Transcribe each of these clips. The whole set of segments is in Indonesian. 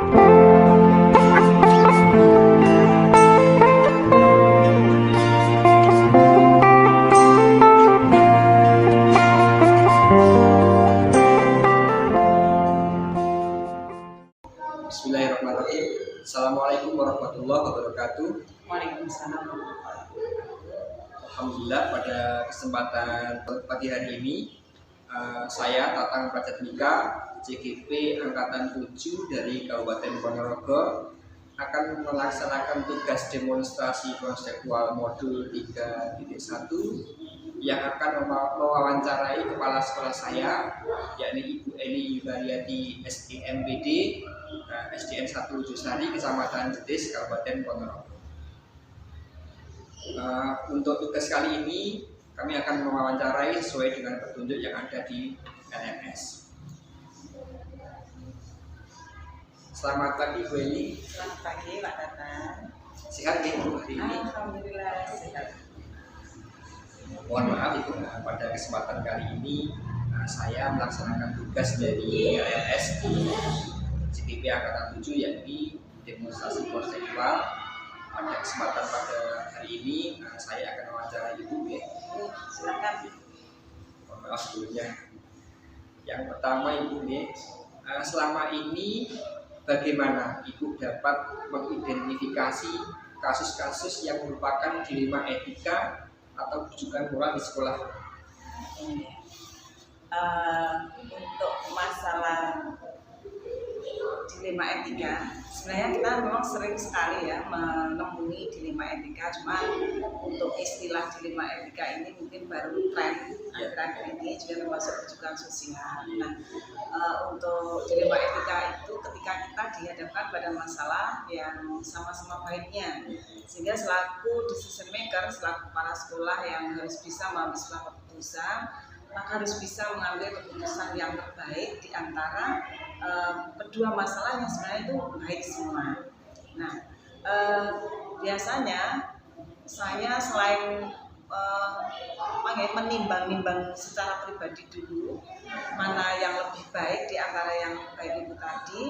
Bismillahirrahmanirrahim. Assalamualaikum warahmatullahi wabarakatuh. Waalaikumsalam. Alhamdulillah, pada kesempatan pagi hari ini saya Tatang Pratjatmika CGP Angkatan 7 dari Kabupaten Ponorogo akan melaksanakan tugas demonstrasi konseptual modul 3.1 yang akan mewawancarai kepala sekolah saya, yakni Ibu Eni Yudaryati SDMPD SDN 1 Jusari, Kecamatan Jetis, Kabupaten Ponorogo. Untuk tugas kali ini kami akan mewawancarai sesuai dengan petunjuk yang ada di LMS. Selamat pagi Bu Eni. Selamat pagi Pak Tatang. Sehat ya Bu hari ini? Alhamdulillah sehat. Mohon maaf Ibu, pada kesempatan kali ini saya melaksanakan tugas dari LMS di CGP Angkatan 7, yakni demonstrasi konseptual. Pada kesempatan pada hari ini saya akan mewawancarai Ibu ya. Silakan. Mohon maaf sebelumnya. Yang pertama Ibu ya, selama ini bagaimana Ibu dapat mengidentifikasi kasus-kasus yang merupakan dilema etika atau rujukan moral di sekolah? Untuk masalah dilema etika, sebenarnya kita memang sering sekali ya menemui dilema etika. Cuma untuk istilah dilema etika ini mungkin baru tren akhir-akhir ini, juga termasuk rujukan sosial. Nah, untuk dilema etika itu ketika kita dihadapkan pada masalah yang sama-sama baiknya, sehingga selaku decision maker, selaku kepala sekolah yang harus bisa mengambil sebuah keputusan, maka harus bisa mengambil keputusan yang terbaik di antara kedua masalah yang sebenarnya itu baik semua. Nah, biasanya saya selain menimbang-nimbang secara pribadi dulu mana yang lebih baik di antara yang baik itu tadi,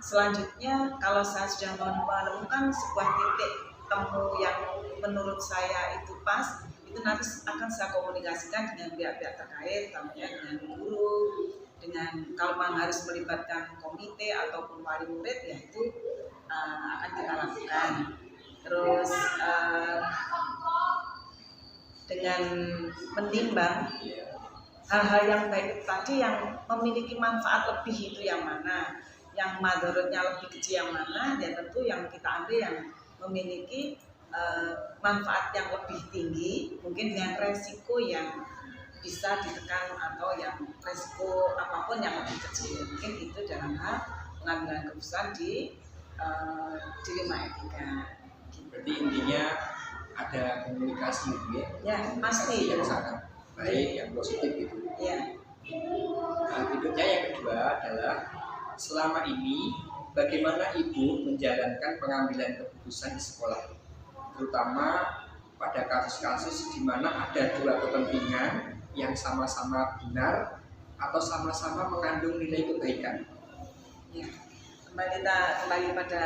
selanjutnya kalau saya sudah menemukan sebuah titik temu yang menurut saya itu pas, itu nanti akan saya komunikasikan dengan pihak-pihak terkait, tentunya dengan guru, dengan kalau memang harus melibatkan komite ataupun wali murid, ya itu akan kita lakukan. Terus dengan menimbang hal-hal yang baik tadi yang memiliki manfaat lebih itu yang mana, yang madorotnya lebih kecil yang mana, ya tentu yang kita ambil yang memiliki manfaat yang lebih tinggi, mungkin dengan resiko yang bisa ditekan atau yang resiko apapun yang lebih kecil. Mungkin itu dalam hal pengambilan keputusan di dilema etika. Berarti intinya ada komunikasi gitu ya? Ya, pasti yang sangat baik, yang positif gitu. Ya. Berikutnya yang kedua adalah selama ini bagaimana Ibu menjalankan pengambilan keputusan di sekolah, terutama pada kasus-kasus di mana ada dua kepentingan yang sama-sama benar atau sama-sama mengandung nilai kebaikan. Ya. Kembali pada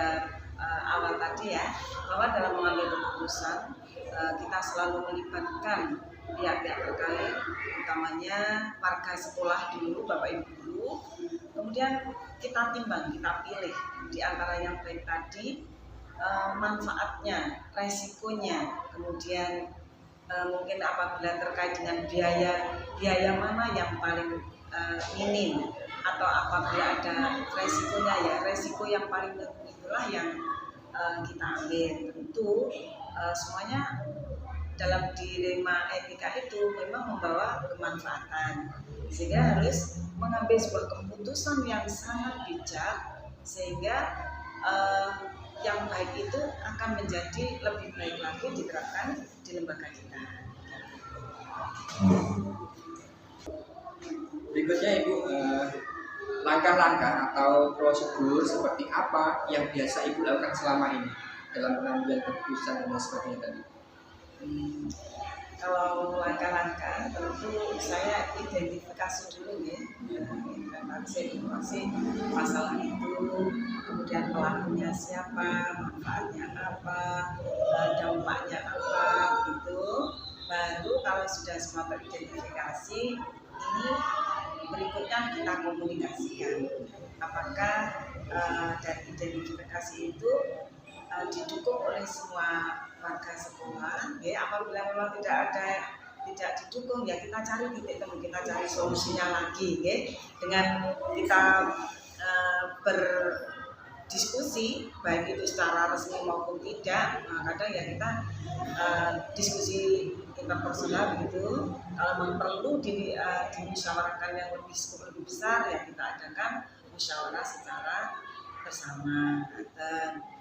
awal tadi ya, bahwa dalam mengambil keputusan kita selalu melibatkan pihak-pihak terkait, utamanya warga sekolah dulu, Bapak Ibu guru. Kemudian kita timbang, kita pilih di antara yang baik tadi, manfaatnya, resikonya, kemudian mungkin apabila terkait dengan biaya mana yang paling minim, atau apabila ada resikonya, ya resiko yang paling itulah yang kita ambil. Tentu semuanya dalam dilema etika itu memang membawa kemanfaatan, sehingga harus mengambil sebuah keputusan yang sangat bijak, sehingga yang baik itu akan menjadi lebih baik lagi diterapkan di lembaga kita. Berikutnya Ibu, langkah-langkah atau prosedur seperti apa yang biasa Ibu lakukan selama ini dalam pengambilan keputusan dan sebagainya tadi? Kalau langkah-langkah tentu saya identifikasi dulu ya, informasi masalah itu, kemudian pelakunya siapa, manfaatnya apa, dampaknya apa gitu. Baru kalau sudah semua teridentifikasi, ini berikutnya kita komunikasikan apakah dari identifikasi itu didukung oleh semua warga sekolah. Ya, apabila memang tidak didukung, ya kita cari titik temu, kita cari solusinya lagi, ya, dengan kita berdiskusi baik itu secara resmi maupun tidak. Kadang ya kita diskusi interpersonal begitu. Kalau memang perlu dimusyawarahkan yang lebih besar, ya kita adakan musyawarah secara bersama.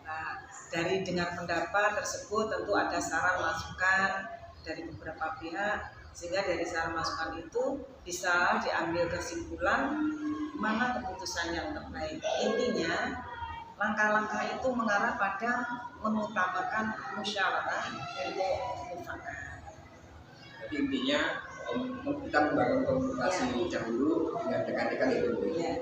Nah, dari dengar pendapat tersebut tentu ada saran masukan dari beberapa pihak, sehingga dari saran masukan itu bisa diambil kesimpulan mana keputusan yang terbaik. Intinya langkah-langkah itu mengarah pada mengutamakan musyawarah untuk mufakat. Jadi intinya kita membangun komunikasi dahulu dengan rekan-rekan itu. Ya.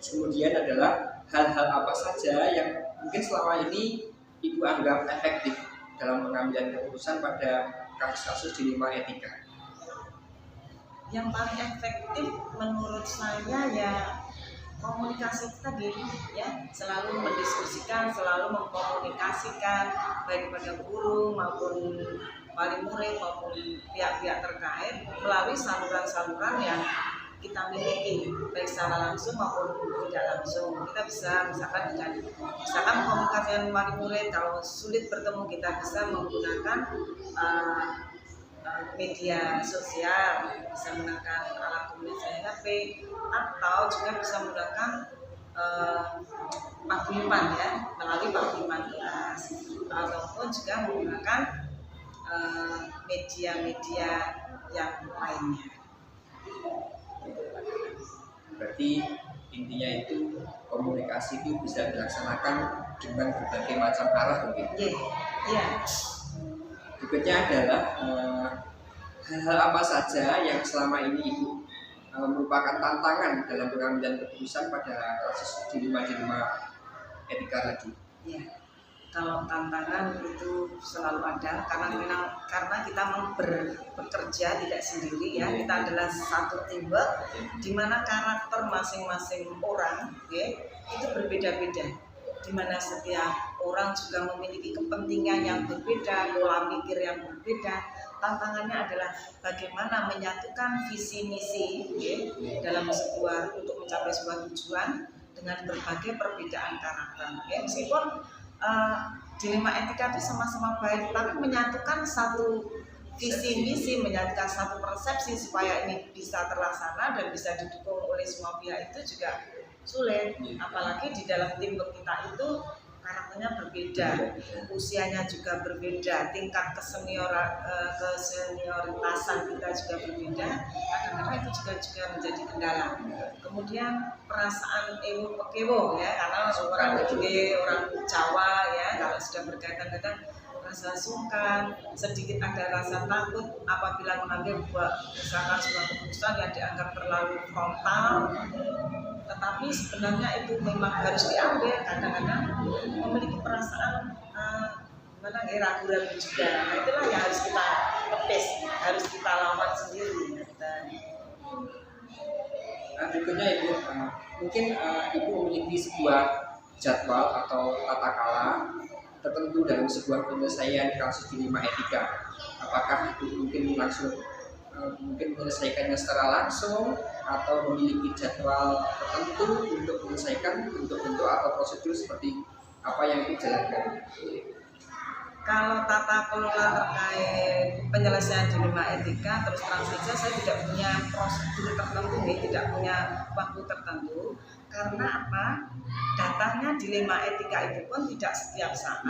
Kemudian adalah hal-hal apa saja yang mungkin selama ini Ibu anggap efektif dalam pengambilan keputusan pada kasus-kasus dilema etika. Yang paling efektif menurut saya ya komunikasi tadi, ya, selalu mendiskusikan, selalu mengkomunikasikan baik kepada guru maupun wali murid maupun pihak-pihak terkait melalui saluran-saluran yang kita miliki, baik secara langsung maupun tidak langsung. Kita bisa misalkan komunikasi wali murid, kalau sulit bertemu kita bisa menggunakan media sosial, bisa menggunakan alat komunikasi HP, atau juga bisa menggunakan paguyuban, ya, melalui paguyuban kelas, ataupun juga menggunakan media-media yang lainnya. Berarti intinya itu komunikasi itu bisa dilaksanakan dengan berbagai macam arah mungkin. Iya. Berikutnya adalah hal-hal apa saja yang selama ini Ibu merupakan tantangan dalam pengambilan keputusan pada kasus dilema etika tadi. Ya, kalau tantangan itu selalu ada karena kita bekerja tidak sendiri, ya. Kita adalah satu teamwork di mana karakter masing-masing orang, ya, itu berbeda-beda. Di mana setiap orang juga memiliki kepentingan yang berbeda, pola pikir yang berbeda. Tantangannya adalah bagaimana menyatukan visi misi, ya, dalam untuk mencapai sebuah tujuan dengan berbagai perbedaan karakter. Ya, meskipun dilema etika itu sama-sama baik, tapi menyatukan satu visi misi, menyatukan satu persepsi supaya ini bisa terlaksana dan bisa didukung oleh semua pihak itu juga sulit. Apalagi di dalam tim kita itu karakternya berbeda, usianya juga berbeda, tingkat kesenioritasan kita juga berbeda. Kadang-kadang itu juga menjadi kendala. Kemudian perasaan ewo pekewo, ya, karena orang Jawa, ya, kalau sudah berkaitan-kaitan rasa sungkan, sedikit ada rasa takut apabila mengambil misalkan sebuah keputusan yang dianggap terlalu frontal, tetapi sebenarnya itu memang harus diambil. Kadang-kadang memiliki perasaan ragu-ragu juga. Nah, itulah yang harus kita lepis, harus kita lawan sendiri. Berikutnya Ibu, mungkin Ibu memiliki sebuah jadwal atau tata kelola tertentu dalam sebuah penyelesaian kasus dilema etika. Apakah itu mungkin menyelesaikannya secara langsung atau memiliki jadwal tertentu untuk menyelesaikan bentuk-bentuk atau prosedur seperti apa yang dijalankan? Kalau tata kelola terkait penyelesaian dilema etika, terus terang saja saya tidak punya prosedur tertentu, tidak punya waktu tertentu. Karena apa? Datangnya dilema etika itu pun tidak setiap saat,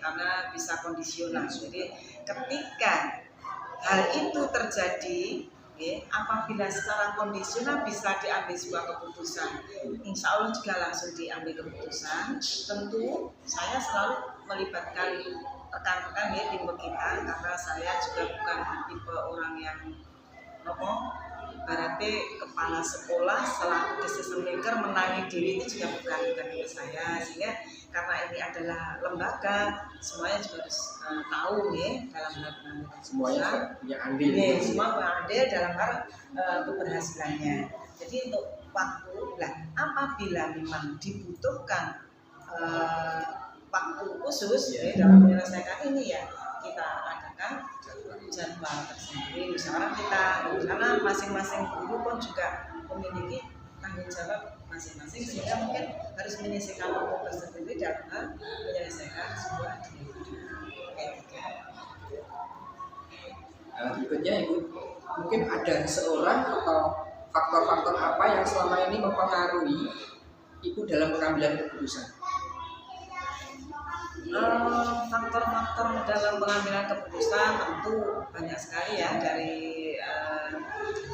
karena bisa kondisional. Jadi ketika hal itu terjadi, apabila secara kondisional bisa diambil sebuah keputusan, insya Allah juga langsung diambil keputusan. Tentu saya selalu melibatkan rekan-rekan, tim kita, karena saya juga bukan tipe orang yang berarti kepala sekolah selaku decision maker menangi diri itu juga bukan dari saya, sehingga karena ini adalah lembaga semuanya juga harus tahu ya dalam hal pengambilan Semuanya punya andil. ya, semua punya andil dalam hal keberhasilannya. Jadi untuk waktu, apabila memang dibutuhkan waktu khusus ya dalam menyelesaikan ini, ya kita adakan jadwal tersendiri. Misalnya karena masing-masing guru pun juga memiliki tanggung jawab masing-masing, sehingga mungkin harus menyisihkan waktu tersendiri dalam menyelesaikan sebuah etika. Berikutnya Ibu, mungkin ada seorang atau faktor-faktor apa yang selama ini mempengaruhi Ibu dalam pengambilan keputusan? Faktor-faktor dalam pengambilan keputusan tentu banyak sekali ya, dari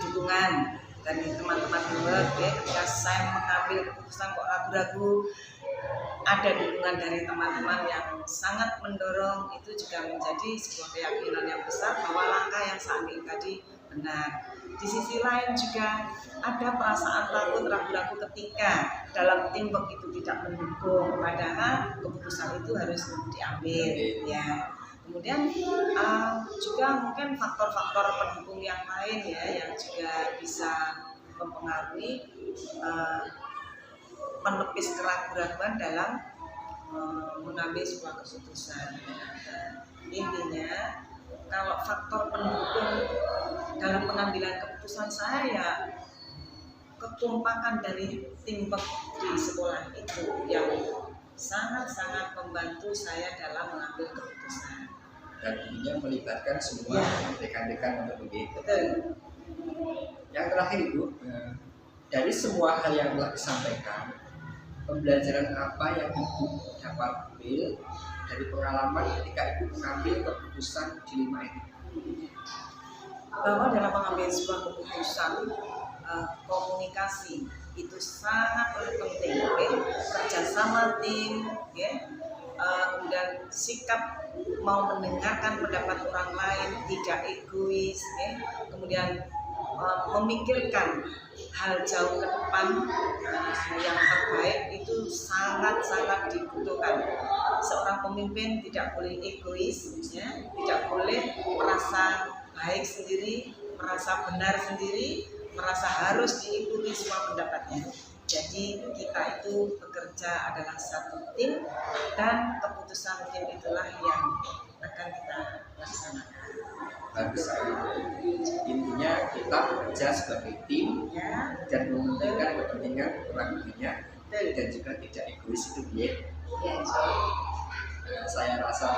dukungan dari teman-teman luar ya. Ketika saya mengambil keputusan kok ragu-ragu, ada dukungan dari teman-teman yang sangat mendorong, itu juga menjadi sebuah keyakinan yang besar bahwa langkah yang saya ambil tadi benar. Di sisi lain juga ada perasaan takut, ragu-ragu ketika dalam teamwork itu tidak mendukung, padahal keputusan itu harus diambil ya. Kemudian juga mungkin faktor-faktor pendukung yang lain ya, yang juga bisa mempengaruhi menepis keraguan dalam mengambil sebuah keputusan. Intinya, kalau faktor pendukung dalam pengambilan keputusan saya, ya kekompakan dari teamwork di sekolah itu yang sangat-sangat membantu saya dalam mengambil keputusan. Dan tentunya melibatkan semua rekan-rekan untuk begitu. Betul. Yang terakhir Ibu, dari semua hal yang telah disampaikan, pembelajaran apa yang Ibu dapat ambil dari pengalaman ketika Ibu mengambil keputusan dilema itu? Bahwa dalam mengambil sebuah keputusan, komunikasi itu sangat penting, ya. Kerjasama tim, ya. Kemudian sikap mau mendengarkan pendapat orang lain, tidak egois, ya. Kemudian memikirkan hal jauh ke depan yang terbaik itu sangat-sangat dibutuhkan. Seorang pemimpin tidak boleh egois, ya. Tidak boleh merasa baik sendiri, merasa benar sendiri, merasa harus diikuti semua pendapatnya. Jadi kita itu bekerja adalah satu tim, dan keputusan tim itulah yang akan kita laksanakan. Bagus sekali. Intinya kita bekerja sebagai tim Ya, dan mementingkan kepentingan orang banyak betul. dan juga tidak egois itu dia. Ya, Saya rasa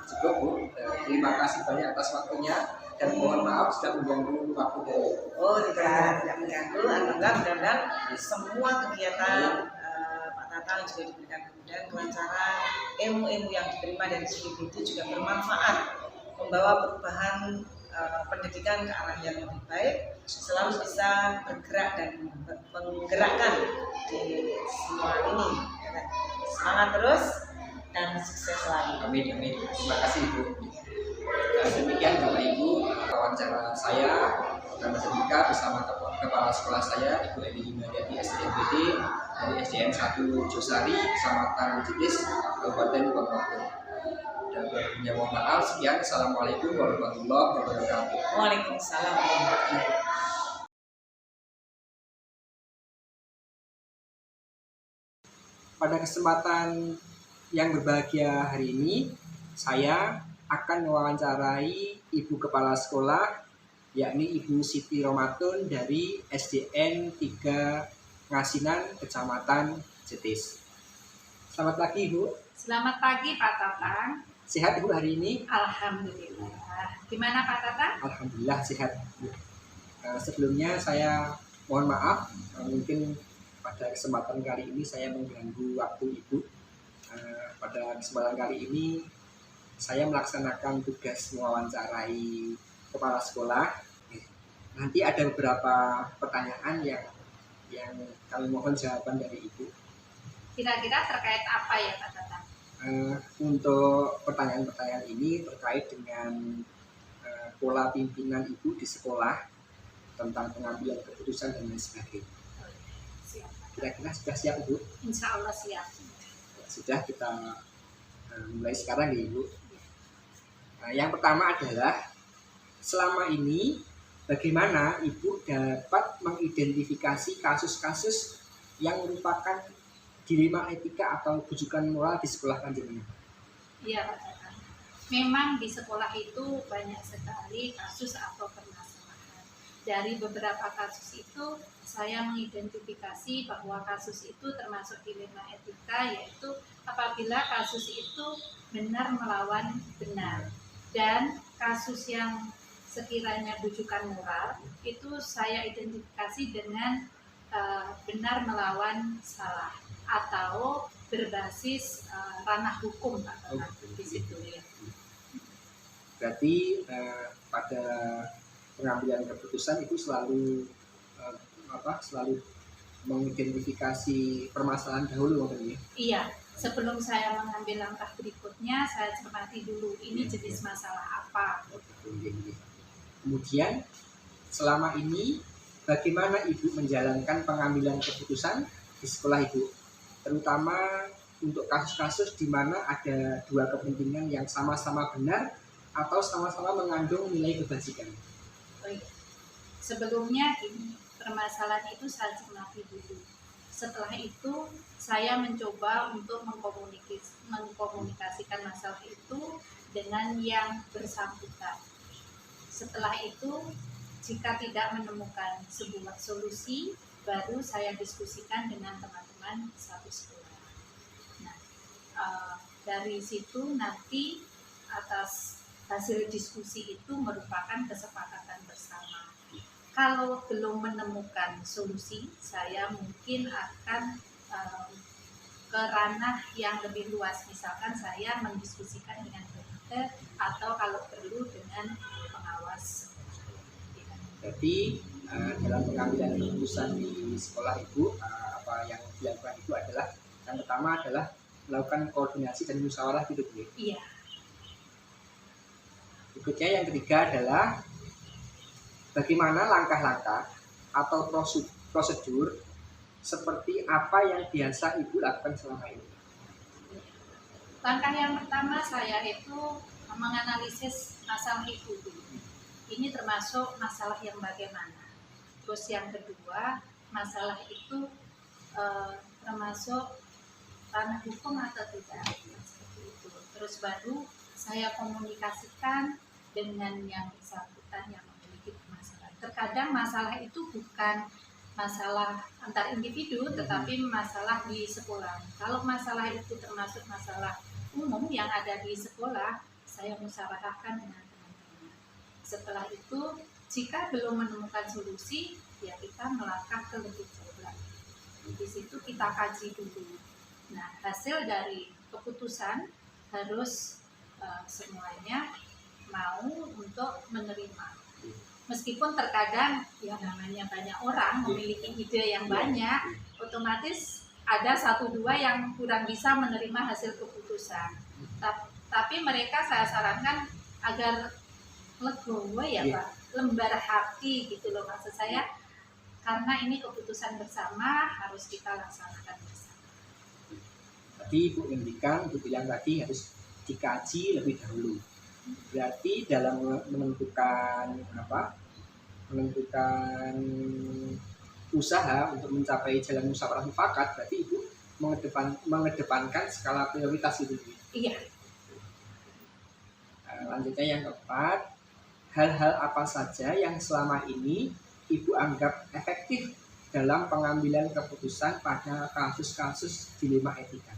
cukup Bu. Terima kasih banyak atas waktunya dan mohon maaf sudah mengganggu waktu dari. oh tidak mengganggu. Alhamdulillah, mudah-mudahan semua kegiatan Pak Tatang juga diberikan kemudahan, kelancaran, ilmu-ilmu yang diterima dari sini itu juga bermanfaat, membawa perubahan pendidikan ke arah yang lebih baik, selalu bisa bergerak dan menggerakkan di semua ini. Semangat terus dan sukses selalu. Amin, amin. Terima kasih Ibu. Demikian Bapak Ibu wawancara saya dan Mas Mika bersama kepala sekolah saya Ibu Edi Himadiati SDMPT dari SDN 1 Josari, Kecamatan Jetis, Kabupaten Ponorogo. Dan berikutnya mohon maaf. Sekian. Assalamualaikum warahmatullahi wabarakatuh. Waalaikumsalam warahmatullahi wabarakatuh. Pada kesempatan yang berbahagia hari ini, saya akan mewawancarai Ibu Kepala Sekolah, yakni Ibu Siti Romatun dari SDN 3 Ngasinan, Kecamatan Jetis. Selamat pagi Ibu. Selamat pagi Pak Tatang. Sehat Ibu hari ini? Alhamdulillah. Gimana Pak Tatang? Alhamdulillah sehat Bu. Sebelumnya saya mohon maaf, mungkin pada kesempatan kali ini saya mengganggu waktu Ibu. Pada kesempatan kali ini saya melaksanakan tugas mewawancarai kepala sekolah. Nanti ada beberapa pertanyaan yang kami mohon jawaban dari Ibu. Kira-kira terkait apa ya Pak Tatang? Untuk pertanyaan-pertanyaan ini terkait dengan pola pimpinan Ibu di sekolah, tentang pengambilan keputusan dan lain sebagainya. Siap. Kira-kira sudah siap Ibu? Insya Allah siap. Sudah, kita mulai sekarang ya Ibu. Yang pertama adalah selama ini bagaimana Ibu dapat mengidentifikasi kasus-kasus yang merupakan dilema etika atau bujukan moral di sekolah panjenengan? Iya Pak Tatang. Memang di sekolah itu banyak sekali kasus atau permasalahan. Dari beberapa kasus itu saya mengidentifikasi bahwa kasus itu termasuk dilema etika, yaitu apabila kasus itu benar melawan benar. Dan kasus yang sekiranya bujukan moral itu saya identifikasi dengan benar melawan salah atau berbasis ranah hukum Pak di situ ya. Berarti pada pengambilan keputusan itu selalu selalu mengidentifikasi permasalahan dahulu ya? Iya, sebelum saya mengambil langkah berikutnya saya cermati dulu ini jenis masalah apa. Kemudian selama ini bagaimana Ibu menjalankan pengambilan keputusan di sekolah Ibu, terutama untuk kasus-kasus di mana ada dua kepentingan yang sama-sama benar atau sama-sama mengandung nilai kebajikan? Oh iya. Sebelumnya ini permasalahan itu saya cermati dulu. Setelah itu saya mencoba untuk mengkomunikasikan masalah itu dengan yang bersangkutan. Setelah itu jika tidak menemukan sebuah solusi, baru saya diskusikan dengan teman-teman satu sekolah. Nah, dari situ nanti atas hasil diskusi itu merupakan kesepakatan bersama. Kalau belum menemukan solusi, saya mungkin akan ke ranah yang lebih luas. Misalkan saya mendiskusikan dengan dokter atau kalau perlu dengan pengawas. Jadi dalam pengambilan keputusan di sekolah Ibu, apa yang dilakukan itu adalah yang pertama adalah melakukan koordinasi dan musyawarah gitu Bu. Iya. Berikutnya yang ketiga adalah bagaimana langkah-langkah atau prosedur seperti apa yang biasa Ibu lakukan selama ini? Langkah yang pertama saya itu menganalisis masalah itu dulu. Ini termasuk masalah yang bagaimana. Terus yang kedua, masalah itu termasuk ranah hukum atau tidak. Seperti itu. Terus baru saya komunikasikan dengan yang bersangkutan yang memiliki permasalahan. Terkadang masalah itu bukan masalah antar individu, tetapi masalah di sekolah. Kalau masalah itu termasuk masalah umum yang ada di sekolah, saya musyawarahkan dengan teman-teman. Setelah itu, jika belum menemukan solusi, ya kita melangkah ke lebih jauh lagi. Di situ kita kaji dulu. Nah, hasil dari keputusan harus semuanya mau untuk menerima. Meskipun terkadang ya namanya banyak orang memiliki ide yang banyak, otomatis ada satu dua yang kurang bisa menerima hasil keputusan. Tapi mereka saya sarankan agar legowo ya Pak, lembar hati gitu loh maksud saya, karena ini keputusan bersama harus kita laksanakan bersama. Tadi Ibu ngendikan, Ibu bilang tadi harus dikaji lebih dahulu. Berarti dalam menentukan usaha untuk mencapai jalan musyawarah mufakat, berarti Ibu mengedepankan skala prioritas itu. Iya. Lanjutnya yang keempat, hal-hal apa saja yang selama ini Ibu anggap efektif dalam pengambilan keputusan pada kasus-kasus dilema etika?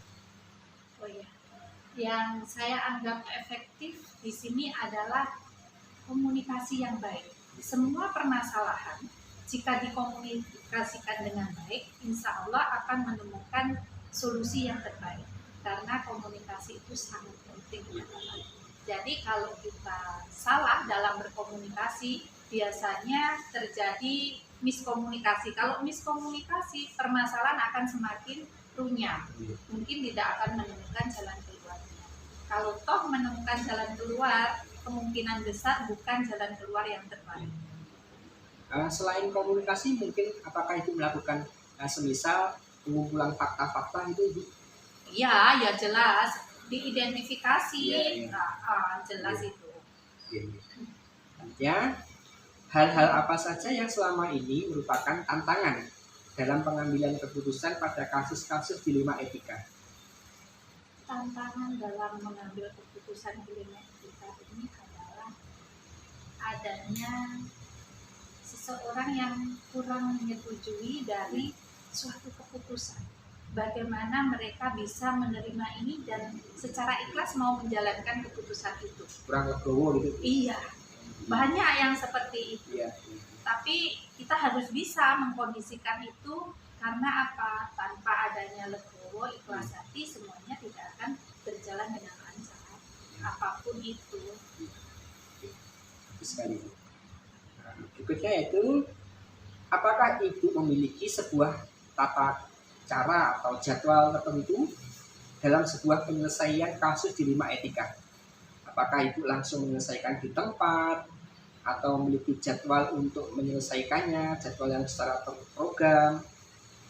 Oh iya. Yang saya anggap efektif di sini adalah komunikasi yang baik. Semua permasalahan jika dikomunikasikan dengan baik, insya Allah akan menemukan solusi yang terbaik. Karena komunikasi itu sangat penting. Jadi kalau kita salah dalam berkomunikasi, biasanya terjadi miskomunikasi. Kalau miskomunikasi, permasalahan akan semakin runyam. Mungkin tidak akan menemukan jalan keluarnya. Kalau toh menemukan jalan keluar, kemungkinan besar bukan jalan keluar yang terbaik. Selain komunikasi, mungkin apakah Ibu melakukan semisal pengumpulan fakta-fakta itu Ibu? Iya, ya jelas diidentifikasi, Iya, iya. jelas Iya. itu. Ya, hal-hal apa saja yang selama ini merupakan tantangan dalam pengambilan keputusan pada kasus-kasus dilema etika? Tantangan dalam mengambil keputusan dilema etika ini adalah adanya seseorang yang kurang menyetujui dari suatu keputusan. Bagaimana mereka bisa menerima ini dan secara ikhlas mau menjalankan keputusan itu. Kurang legowo gitu? Iya, banyak yang seperti itu. Iya. Tapi kita harus bisa mengkondisikan itu karena apa? Tanpa adanya legowo, ikhlas hati, semuanya tidak akan berjalan dengan lancar. Apapun itu. Bagus sekali. Berikutnya yaitu, apakah Ibu memiliki sebuah tata cara atau jadwal tertentu dalam sebuah penyelesaian kasus dilema etika? Apakah Ibu langsung menyelesaikan di tempat atau memiliki jadwal untuk menyelesaikannya, jadwal yang secara terprogram,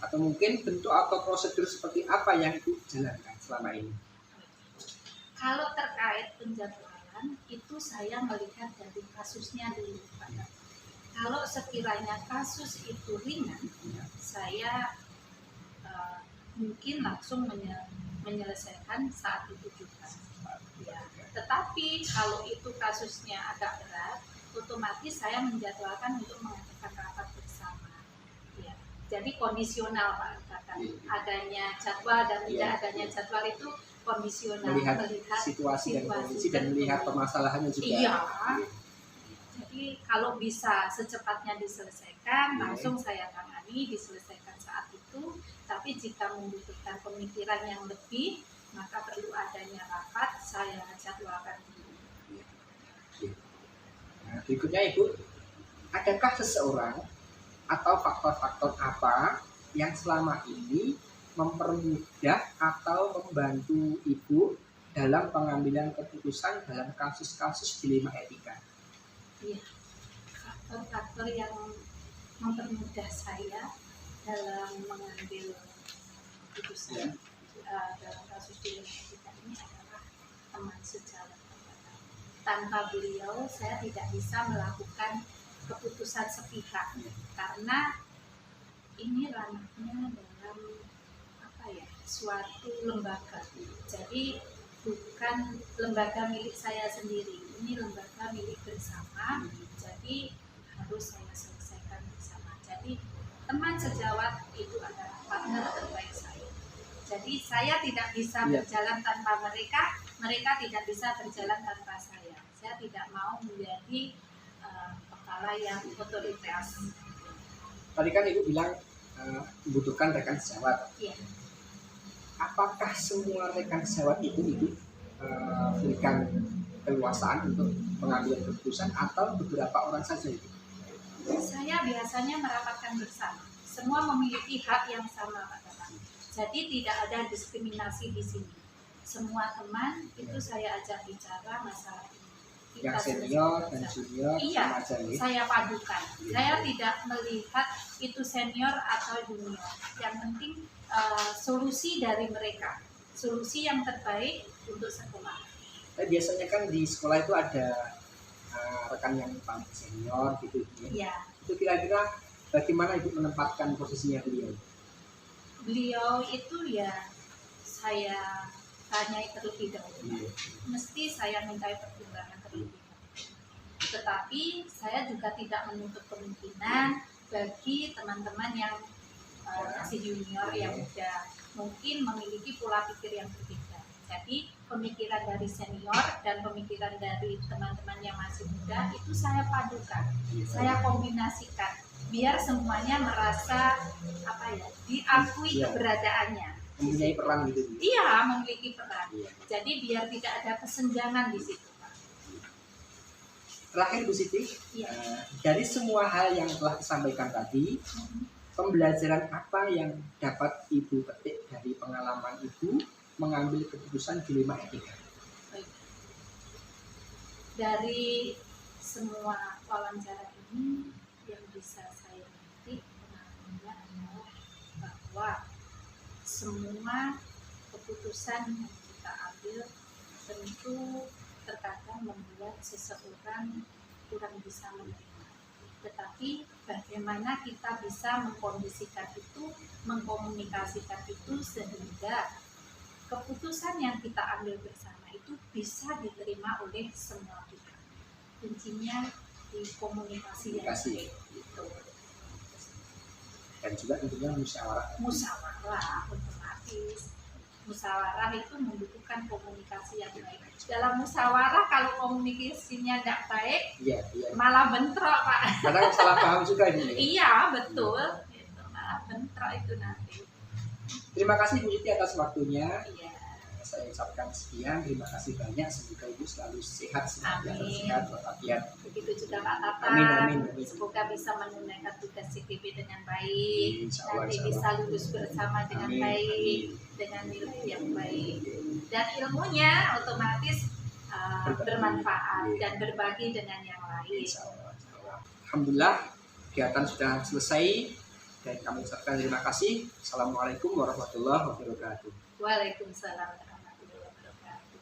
atau mungkin bentuk atau prosedur seperti apa yang Ibu jalankan selama ini? Kalau terkait penjadwalan, itu saya melihat dari kasusnya dulu, Pak. Kalau sekiranya kasus itu ringan, saya mungkin langsung menyelesaikan saat itu juga. Ya. Tetapi kalau itu kasusnya agak berat, otomatis saya menjadwalkan untuk mengadakan rapat bersama. Ya. Jadi kondisional Pak, katakan adanya jadwal dan tidak adanya jadwal itu kondisional, Melihat situasi dan kondisi dan melihat permasalahannya juga. Iya. Jadi kalau bisa secepatnya diselesaikan, langsung saya tangani, diselesaikan saat itu. Tapi jika membutuhkan pemikiran yang lebih, maka perlu adanya rapat, saya jadwalkan dulu. Nah, berikutnya Ibu, adakah seseorang atau faktor-faktor apa yang selama ini mempermudah atau membantu Ibu dalam pengambilan keputusan dalam kasus-kasus dilema etika? Iya, faktor-faktor yang mempermudah saya dalam mengambil keputusan dalam kasus dilema etika ini adalah teman sejawat. Tanpa beliau saya tidak bisa melakukan keputusan sepihak karena ini ranahnya dalam suatu lembaga. Jadi bukan lembaga milik saya sendiri, ini lembaga milik bersama. Jadi harus saya selesaikan bersama. Jadi teman sejawat itu adalah partner terbaik saya. Jadi saya tidak bisa berjalan tanpa mereka, mereka tidak bisa berjalan tanpa saya. Saya tidak mau menjadi kepala yang otoritas. Tadi kan Ibu bilang membutuhkan rekan sejawat. Iya. Apakah semua rekan sejawat itu Ibu berikan keluasaan untuk pengambilan keputusan atau beberapa orang saja itu? Saya biasanya merapatkan bersama. Semua memiliki hak yang sama, Pak Tatang. Jadi tidak ada diskriminasi di sini. Semua teman itu saya ajak bicara masalah ini. Yang senior dan junior iya, sama aja nih. Saya padukan. Saya tidak melihat itu senior atau junior. Yang penting solusi dari mereka, solusi yang terbaik untuk sekolah. Biasanya kan di sekolah itu ada rekan yang paling senior gitu. Iya. Itu kira-kira bagaimana Ibu menempatkan posisinya beliau? Beliau itu ya saya tanyai terlebih dahulu. Mesti saya minta pertimbangan terlebih dahulu. Tetapi saya juga tidak menutup kemungkinan bagi teman-teman yang masih junior yang muda mungkin memiliki pola pikir yang berbeda. Jadi pemikiran dari senior dan pemikiran dari teman-teman yang masih muda itu saya padukan, saya kombinasikan biar semuanya merasa diakui keberadaannya. Mempunyai peran gitu. Iya, memiliki peran. Jadi biar tidak ada kesenjangan di situ. Terakhir Bu Siti, dari semua hal yang telah disampaikan tadi, pembelajaran apa yang dapat Ibu petik dari pengalaman Ibu mengambil keputusan dilema etika? Baik. Dari semua wawancara ini yang bisa saya petik pengalamannya adalah bahwa semua keputusan yang kita ambil tentu terkadang membuat seseorang kurang bisa menerima. Tetapi bagaimana kita bisa mengkondisikan itu, mengkomunikasikan itu sehingga keputusan yang kita ambil bersama itu bisa diterima oleh semua pihak. Kuncinya di komunikasi yang baik itu. Dan juga tentunya musyawarah otomatis. Musyawarah itu membutuhkan komunikasi yang baik. Dalam musyawarah kalau komunikasinya tidak baik, malah bentrok, Pak. Kadang salah paham juga ini. Iya, betul. Itu malah bentrok itu nanti. Terima kasih Bu Siti atas waktunya. Iya. Saya ucapkan sekian, terima kasih banyak. Semoga Ibu selalu sehat, Amin. sehat walafiat. Begitu juga Pak Tata. Amin. Semoga bisa menunaikan tugas CKP dengan baik. Insya Allah, Nanti insya bisa Allah. lulus bersama dengan Amin. baik, dengan nilai yang baik. Dan ilmunya otomatis bermanfaat dan berbagi dengan yang lain. Insya Allah. Alhamdulillah, kegiatan sudah selesai. Dan kami ucapkan terima kasih. Assalamualaikum warahmatullahi wabarakatuh. Waalaikumsalam warahmatullahi wabarakatuh.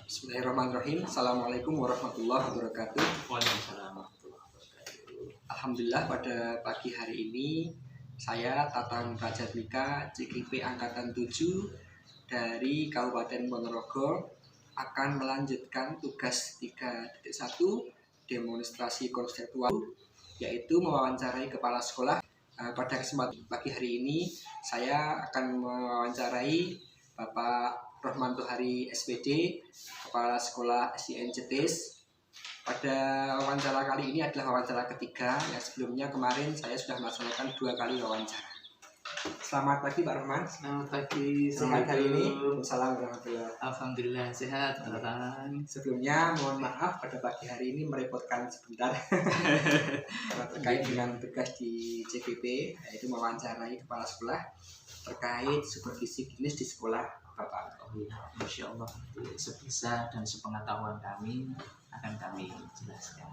Bismillahirrahmanirrahim. Assalamualaikum warahmatullahi wabarakatuh. Waalaikumsalam warahmatullahi wabarakatuh. Alhamdulillah pada pagi hari ini saya Tatang Prajatmika CKP Angkatan 7 dari Kabupaten Ponorogo akan melanjutkan tugas 3.1 demonstrasi konseptual, yaitu mewawancarai kepala sekolah. Pada kesempatan pagi hari ini saya akan mewawancarai Bapak Rohmanto Hari SPD, Kepala Sekolah SDN Jetis. Pada wawancara kali ini adalah wawancara ketiga, yang sebelumnya kemarin saya sudah melaksanakan 2 kali wawancara. Selamat pagi Pak Rohman. Selamat pagi. Sehat hari ini? Assalamualaikum warahmatullahi wabarakatuh. Alhamdulillah sehat, Tatang. Sebelumnya mohon maaf pada pagi hari ini merepotkan sebentar karena terkait dengan tugas di CPP, yaitu mewawancarai kepala sekolah terkait supervisi klinis di sekolah Bapak. Insya Allah sebisa dan sepengetahuan kami akan kami jelaskan.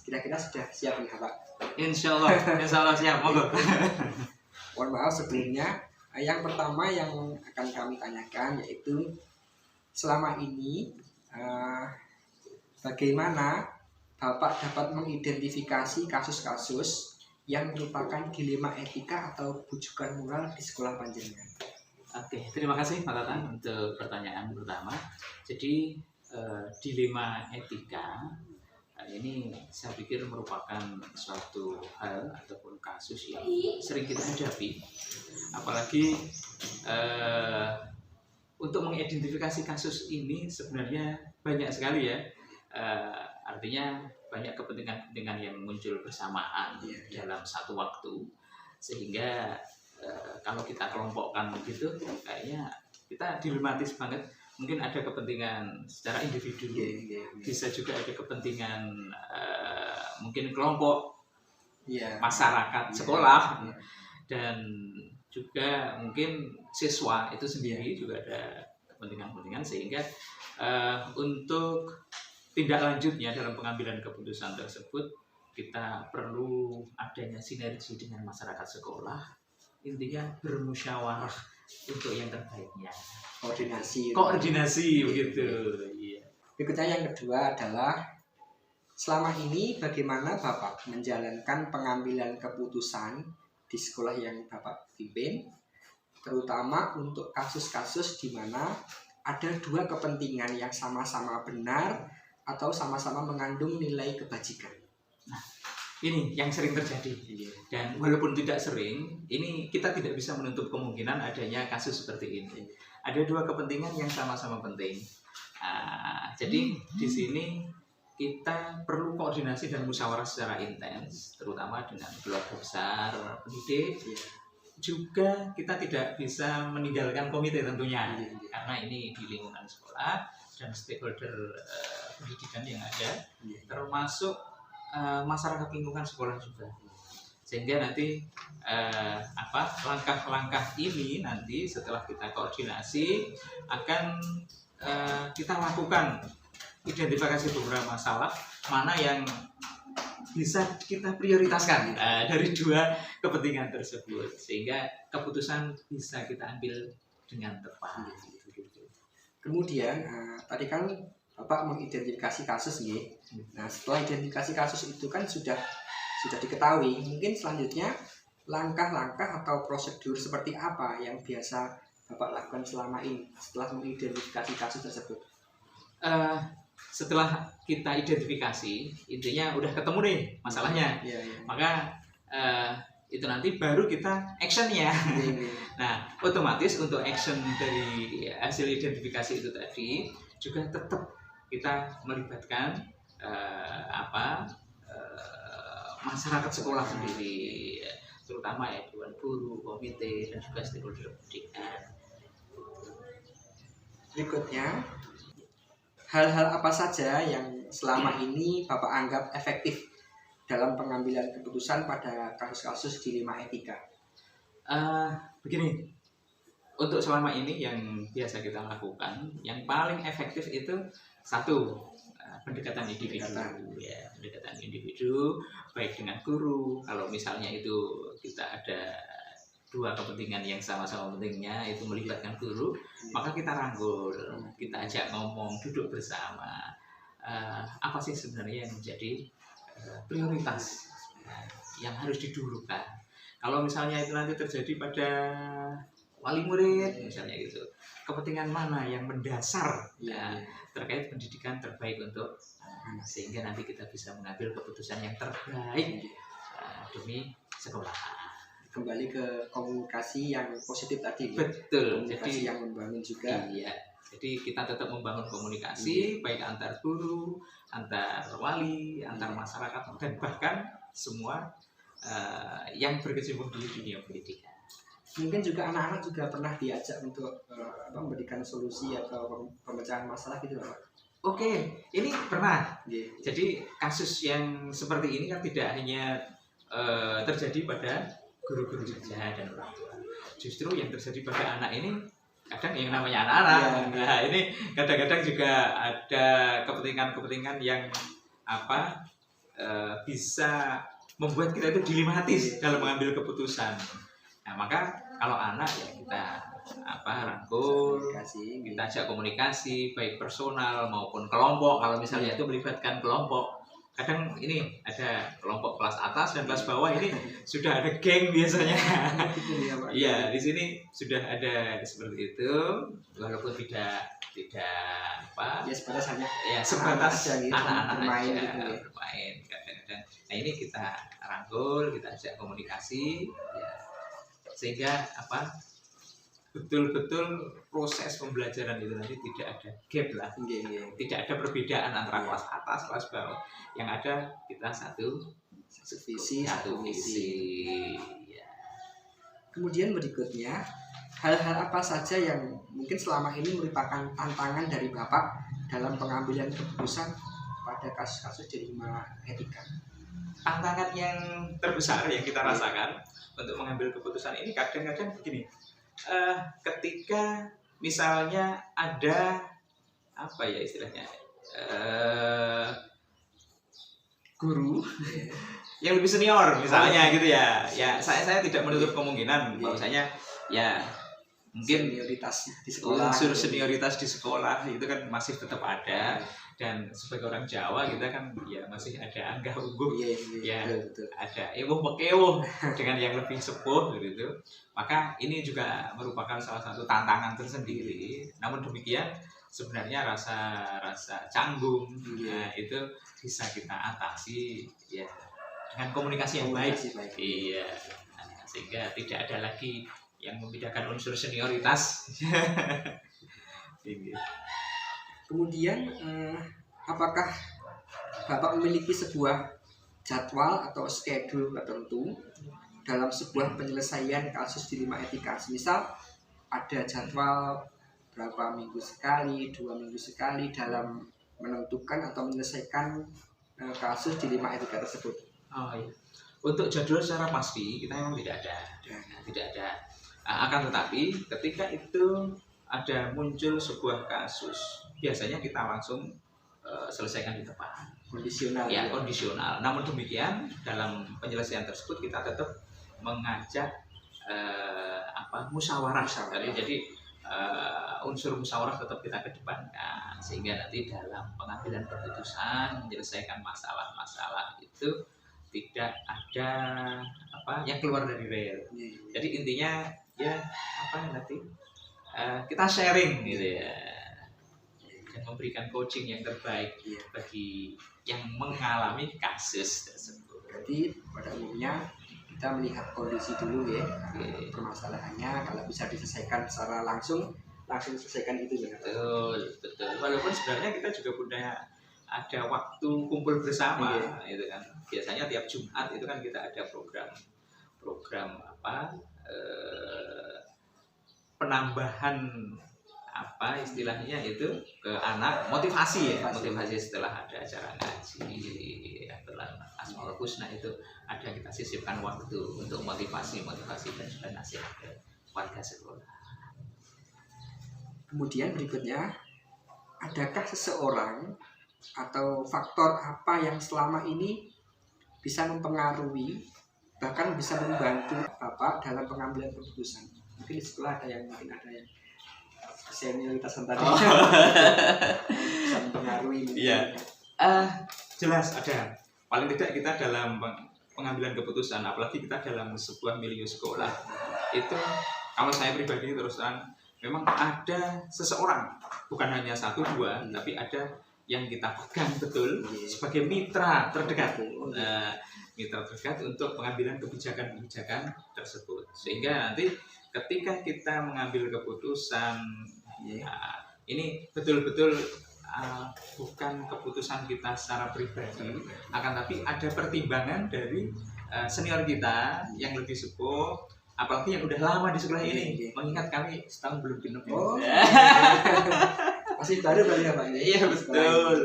Kira-kira sudah siap ya Pak? Insya Allah siap, monggo. Mohon maaf sebelumnya, yang pertama yang akan kami tanyakan yaitu selama ini bagaimana Bapak dapat mengidentifikasi kasus-kasus yang merupakan dilema etika atau bujukan moral di sekolah panjenengan? Oke, terima kasih Pak Tatang untuk pertanyaan pertama. Jadi dilema etika ini saya pikir merupakan suatu hal ataupun kasus yang sering kita hadapi, apalagi untuk mengidentifikasi kasus ini sebenarnya banyak sekali ya, artinya banyak kepentingan-kepentingan yang muncul bersamaan dalam satu waktu, sehingga kalau kita kelompokkan begitu kayaknya kita dilematis banget. Mungkin ada kepentingan secara individu, bisa juga ada kepentingan mungkin kelompok masyarakat sekolah, dan juga mungkin siswa itu sendiri juga ada kepentingan-kepentingan, sehingga untuk tindak lanjutnya dalam pengambilan keputusan tersebut kita perlu adanya sinergi dengan masyarakat sekolah, intinya bermusyawarah untuk yang terbaiknya. Koordinasi begitu. Iya. Berikutnya yang kedua adalah selama ini bagaimana Bapak menjalankan pengambilan keputusan di sekolah yang Bapak pimpin, terutama untuk kasus-kasus di mana ada 2 kepentingan yang sama-sama benar atau sama-sama mengandung nilai kebajikan. Nah, ini yang sering terjadi. Dan walaupun tidak sering, ini kita tidak bisa menutup kemungkinan adanya kasus seperti ini. Ada 2 kepentingan yang sama-sama penting. Jadi di sini kita perlu koordinasi dan musyawarah secara intens, terutama dengan keluarga besar, pendidik. Juga kita tidak bisa meninggalkan komite tentunya, karena ini di lingkungan sekolah dan stakeholder pendidikan yang ada, termasuk masyarakat lingkungan sekolah juga. Sehingga nanti langkah-langkah ini nanti setelah kita koordinasi akan kita lakukan identifikasi beberapa masalah mana yang bisa kita prioritaskan dari dua kepentingan tersebut, sehingga keputusan bisa kita ambil dengan tepat. Kemudian tadi kan Bapak mengidentifikasi kasus nih. Nah, setelah identifikasi kasus itu kan sudah diketahui, mungkin selanjutnya langkah-langkah atau prosedur seperti apa yang biasa Bapak lakukan selama ini setelah mengidentifikasi kasus tersebut? Setelah kita identifikasi, intinya udah ketemu nih masalahnya, maka itu nanti baru kita actionnya. Nah, otomatis untuk action dari hasil identifikasi itu tadi juga tetap kita melibatkan masyarakat sekolah sendiri, terutama ya dewan guru, komite, dan juga stakeholder pendidikan. Berikutnya, hal-hal apa saja yang selama ini Bapak anggap efektif dalam pengambilan keputusan pada kasus-kasus dilema etika? Begini, untuk selama ini yang biasa kita lakukan, yang paling efektif itu satu, pendekatan individu. Ya, pendekatan individu, baik dengan guru. Kalau misalnya itu kita ada dua kepentingan yang sama-sama pentingnya, itu melibatkan guru, maka kita rangkul, kita ajak ngomong, duduk bersama. Apa sih sebenarnya yang menjadi prioritas yang harus didulukan? Kalau misalnya itu nanti terjadi pada wali murid misalnya gitu, kepentingan mana yang mendasar terkait pendidikan terbaik untuk sehingga nanti kita bisa mengambil keputusan yang terbaik demi sekolah. Kembali ke komunikasi yang positif tadi. Betul. Komunikasi yang membangun juga. Iya. Jadi kita tetap membangun komunikasi baik antar guru, antar wali, antar masyarakat, dan bahkan semua yang berkecimpung di dunia pendidikan. Mungkin juga anak-anak juga pernah diajak untuk memberikan solusi atau pemecahan masalah gitu, Pak. Oke, ini pernah. Jadi kasus yang seperti ini kan tidak hanya terjadi pada guru-guru saja dan orang tua. Justru yang terjadi pada anak ini kadang yang namanya anak-anak. Nah, ini kadang-kadang juga ada kepentingan-kepentingan yang bisa membuat kita itu dilematis dalam mengambil keputusan. Nah, maka kalau anak ya kita rangkul, kita ajak komunikasi baik personal maupun kelompok. Kalau misalnya itu melibatkan kelompok, kadang ini ada kelompok kelas atas dan kelas bawah, ini sudah ada geng biasanya. Iya, di sini sudah ada seperti itu, walaupun tidak ya sebatas hanya sebatas gitu, anak-anak bermain aja, gitu ya. bermain kadang-kadang. Nah, ini kita rangkul, kita ajak komunikasi ya, sehingga betul-betul proses pembelajaran itu nanti tidak ada gap lah, tidak ada perbedaan antara kelas atas, kelas bawah. Yang ada kita satu visi, satu misi. Ya. Kemudian berikutnya, hal-hal apa saja yang mungkin selama ini merupakan tantangan dari Bapak dalam pengambilan keputusan pada kasus-kasus dilema etika? Tantangan yang terbesar yang kita rasakan untuk mengambil keputusan ini kadang-kadang begini. Ketika misalnya ada istilahnya guru yang lebih senior misalnya gitu ya saya tidak menutup kemungkinan bahwasanya ya mungkin senioritas di sekolah, unsur senioritas di sekolah itu kan masih tetap ada, dan sebagai orang Jawa kita kan ya masih ada anggah ungguh, betul. Ada ewuh mekewuh dengan yang lebih sepuh gitu. Maka ini juga merupakan salah satu tantangan tersendiri. Namun demikian sebenarnya rasa canggung itu bisa kita atasi ya dengan komunikasi yang baik. Iya. Nah, sehingga tidak ada lagi yang membedakan unsur senioritas. Kemudian apakah Bapak memiliki sebuah jadwal atau schedule tertentu dalam sebuah penyelesaian kasus dilema etika? Misal ada jadwal berapa minggu sekali, 2 minggu sekali dalam menentukan atau menyelesaikan kasus dilema etika tersebut. Oh iya. Untuk jadwal secara pasti kita memang tidak ada. Akan tetapi ketika itu ada muncul sebuah kasus, biasanya kita langsung selesaikan di depan. Kondisional. Ya, kondisional. Namun demikian dalam penyelesaian tersebut kita tetap mengajak musyawarah. Jadi unsur musyawarah tetap kita kedepankan sehingga nanti dalam pengambilan keputusan menyelesaikan masalah-masalah itu tidak ada yang keluar dari rel. Jadi intinya ya nanti kita sharing gitu ya, dan memberikan coaching yang terbaik bagi yang mengalami kasus tersebut. Berarti pada umumnya kita melihat kondisi dulu ya, permasalahannya, kalau bisa diselesaikan secara langsung selesaikan itu ya. Betul. Walaupun sebenarnya kita juga punya ada waktu kumpul bersama, itu kan. Biasanya tiap Jumat itu kan kita ada program penambahan istilahnya itu ke anak motivasi setelah ada acara ngaji atau Asmaul Husna itu ada kita sisipkan waktu untuk motivasi dan juga nasihat ke warga sekolah. Kemudian berikutnya, adakah seseorang atau faktor apa yang selama ini bisa mempengaruhi bahkan bisa membantu Bapak dalam pengambilan keputusan? Mungkin di sekolah ada yang senioritas tadi bisa mempengaruhi. Iya. Jelas ada. Paling tidak kita dalam pengambilan keputusan, apalagi kita dalam sebuah milieu sekolah, itu kalau saya pribadi terus terang memang ada seseorang, bukan hanya 1-2, tapi ada yang kita pegang betul sebagai mitra terdekat. Mitra terdekat untuk pengambilan kebijakan tersebut. Sehingga nanti ketika kita mengambil keputusan, ini betul-betul bukan keputusan kita secara pribadi, akan tapi ada pertimbangan dari senior kita yang lebih sepuh, apalagi yang udah lama di sekolah ini. Mengingat kami setahun belum genap. Masih baru ya Pak? Iya betul.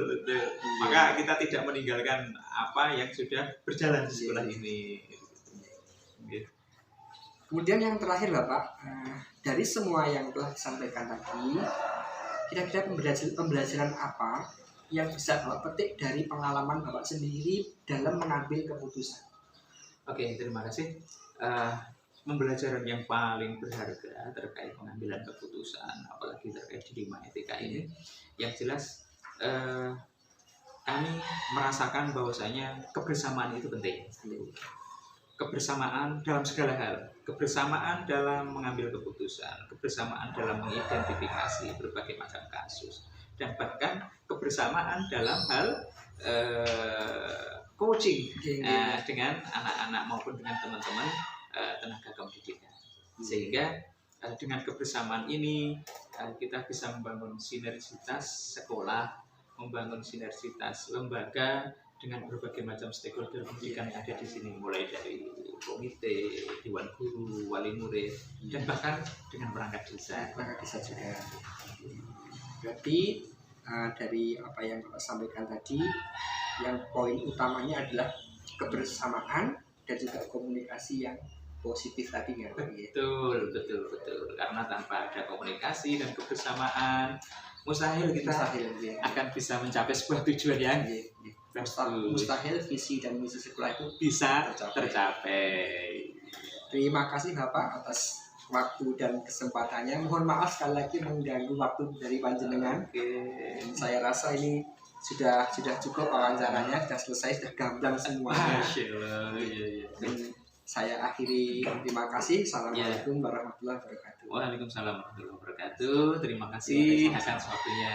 Maka kita tidak meninggalkan apa yang sudah berjalan di sekolah ini. Kemudian yang terakhir Bapak, dari semua yang telah disampaikan tadi, kira-kira pembelajaran apa yang bisa Bapak petik dari pengalaman Bapak sendiri dalam mengambil keputusan? Oke, terima kasih. Pembelajaran yang paling berharga terkait pengambilan keputusan, apalagi terkait dilema etika ini, yang jelas kami merasakan bahwasanya kebersamaan itu penting. Kebersamaan dalam segala hal, kebersamaan dalam mengambil keputusan, kebersamaan dalam mengidentifikasi berbagai macam kasus, dan bahkan kebersamaan dalam hal coaching dengan anak-anak maupun dengan teman-teman tenaga pendidikan. Sehingga dengan kebersamaan ini kita bisa membangun sinergitas sekolah, membangun sinergitas lembaga dengan berbagai macam stakeholder pendidikan yang ada di sini, mulai dari komite, dewan guru, wali murid, dan bahkan dengan perangkat desa. Perangkat desa juga. Berarti dari apa yang Bapak sampaikan tadi, yang poin utamanya adalah kebersamaan dan juga komunikasi yang positif tadi ya Pak. Betul. Karena tanpa ada komunikasi dan kebersamaan, mustahil kita akan bisa mencapai sebuah tujuan yang mustahil visi dan misi sekolah itu bisa tercapai. Terima kasih Bapak atas waktu dan kesempatannya. Mohon maaf sekali lagi mengganggu waktu dari panjenengan. Saya rasa ini sudah cukup wawancaranya, sudah selesai, sudah gamblang semuanya. Saya akhiri, terima kasih. Assalamualaikum warahmatullahi wabarakatuh. Waalaikumsalam warahmatullahi wabarakatuh. Terima kasih atas waktunya.